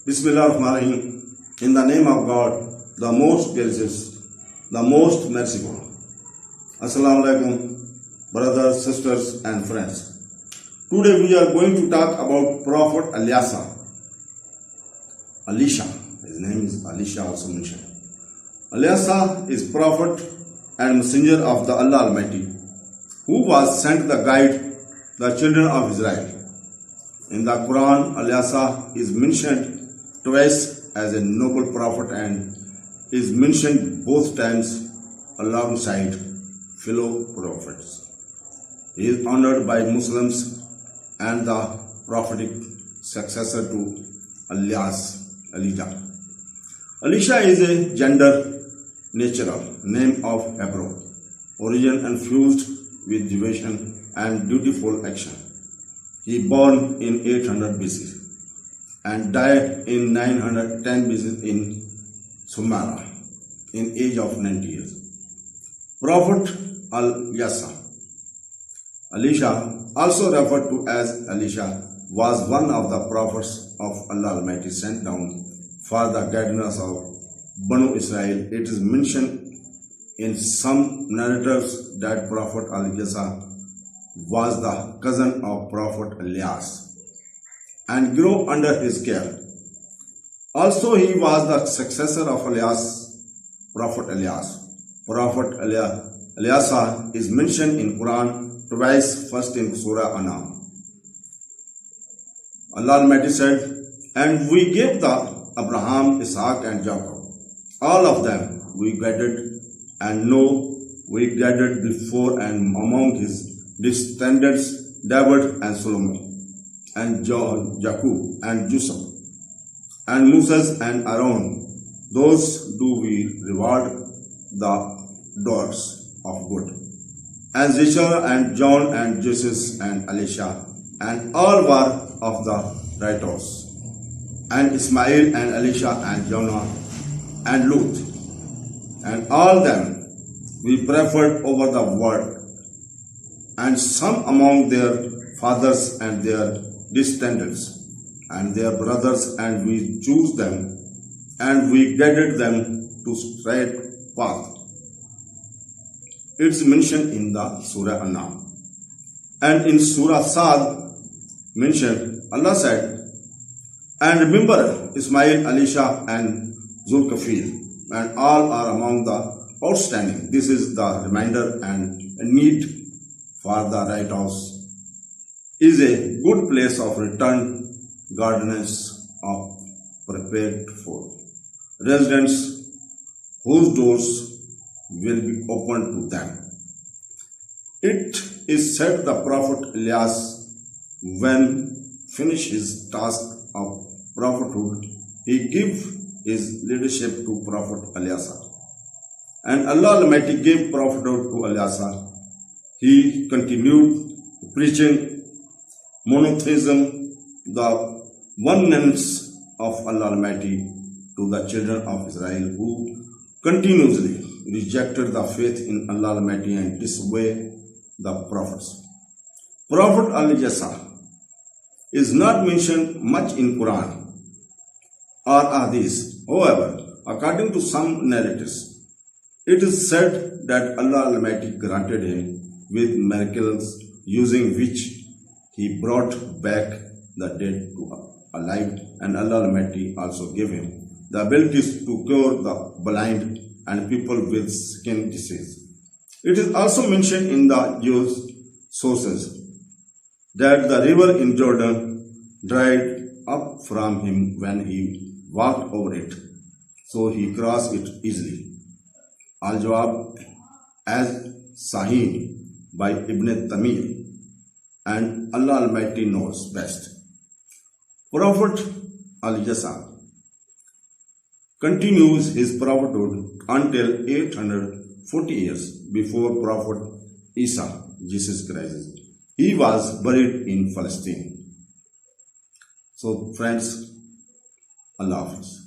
Bismillahirrahmanirrahim. In the name of God, the most gracious, the most merciful. Assalamu alaikum, brothers, sisters, and friends. Today we are going to talk about Prophet Alyasa. Elisha. His name is Elisha, also mentioned. Alyasa is prophet and messenger of the Allah Almighty, who was sent to guide the children of Israel. In the Quran, Alyasa is mentioned twice as a noble prophet and is mentioned both times alongside fellow prophets. He is honored by Muslims and the prophetic successor to Elisha. Elisha is a gender natural name of Hebrew, origin infused with devotion and dutiful action. He born in 800 BC and died in 910 BC in Samaria in age of 90 years. Prophet Al-Yasa. Elisha, also referred to as Elisha, was one of the prophets of Allah Almighty sent down for the guidance of Banu-Israel. It is mentioned in some narratives that Prophet Al-Yasa was the cousin of Prophet Ilyas and grew under his care. Also, he was the successor of Prophet Ilyas. Prophet Alyasa is mentioned in Quran twice, first in Surah Anam. Allah Almighty said, "And we gave the Abraham, Isaac, and Jacob. All of them we gathered, and we gathered before and among his descendants David and Solomon, and John, Jacob, and Joseph, and Moses and Aaron. Those do we reward the doers of good. And Zechariah and John and Jesus and Elisha, and all were of the righteous. And Ismail and Elisha and Jonah and Lut, and all them we preferred over the world, and some among their fathers and their descendants and their brothers, and we chose them, and we guided them to straight path." It's mentioned in the Surah Anam. And in Surah Sad mentioned, Allah said, "And remember Ismail, Elisha, and Zulkifil, and all are among the outstanding. This is the reminder and need for the righteous is a good place of return, gardens of prepared for residents whose doors will be opened to them." It is said the Prophet Ilyas, when finished his task of prophethood, he gave his leadership to Prophet Alyasa. And Allah Almighty gave prophethood to Alyasa. He continued preaching monotheism, the oneness of Allah Almighty, to the children of Israel, who continuously rejected the faith in Allah Almighty and disobeyed the prophets. Prophet Al-Yasa is not mentioned much in Quran or Hadith. However, according to some narratives, it is said that Allah Almighty granted him with miracles, using which he brought back the dead to alive, and Allah Almighty also gave him the abilities to cure the blind and people with skin disease. It is also mentioned in the Jewish sources that the river in Jordan dried up from him when he walked over it, so he crossed it easily. Al-Jawab as Sahih by Ibn Tamir, and Allah Almighty knows best. Prophet Al-Yasa continues his prophethood until 840 years before Prophet Isa, Jesus Christ. He was buried in Palestine. So friends, Allah Hafiz.